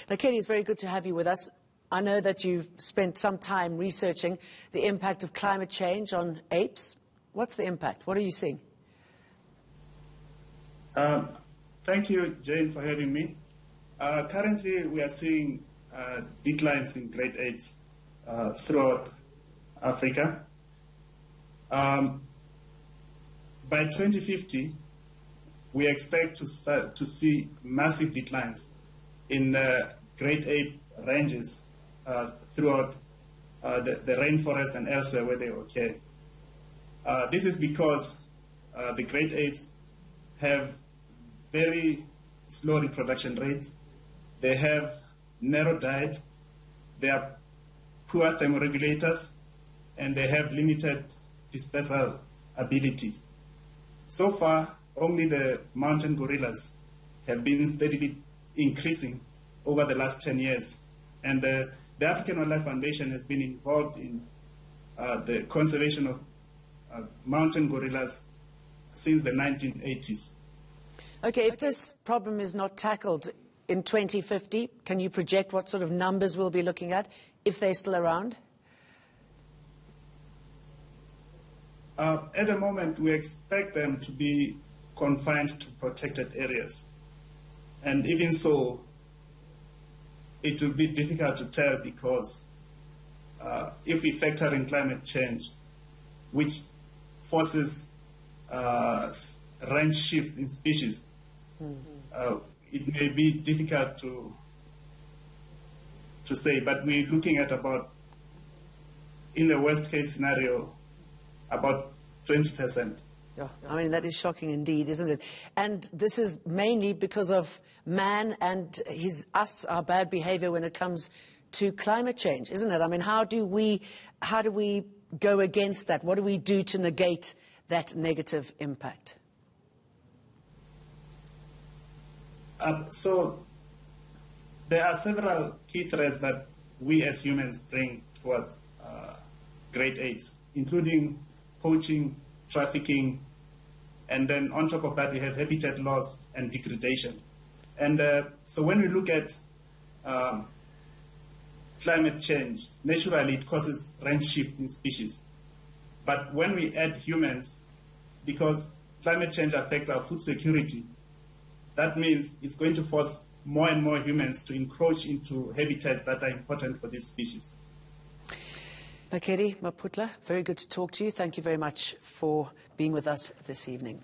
Nakedi, it's very good to have you with us. I know that you've spent some time researching the impact of climate change on apes. What's the impact? What are you seeing? Thank you, Jane, for having me. Currently, we are seeing declines in great apes throughout Africa. By 2050, we expect to start to see massive declines in great ape ranges throughout the rainforest and elsewhere where they occur. This is because the great apes have very slow reproduction rates. They have narrow diet. They are poor thermoregulators, and they have limited dispersal abilities. So far, only the mountain gorillas have been steadily increasing over the last 10 years. And the African Wildlife Foundation has been involved in the conservation of mountain gorillas since the 1980s. Okay, if this problem is not tackled in 2050, can you project what sort of numbers we'll be looking at, if they're still around? At the moment, we expect them to be confined to protected areas. And even so, it will be difficult to tell because if we factor in climate change, which forces range shifts in species, it may be difficult to say, but we're looking at about, in the worst case scenario, about 20%. Yeah, I mean, that is shocking indeed, isn't it? And this is mainly because of man and our bad behavior when it comes to climate change, isn't it? I mean, how do we go against that? What do we do to negate that negative impact? So there are several key threats that we as humans bring towards great apes, including poaching, trafficking, and then on top of that we have habitat loss and degradation. And so when we look at climate change, naturally it causes range shifts in species. But when we add humans, because climate change affects our food security, that means it's going to force more and more humans to encroach into habitats that are important for these species. Nakedi Maputla, very good to talk to you. Thank you very much for being with us this evening.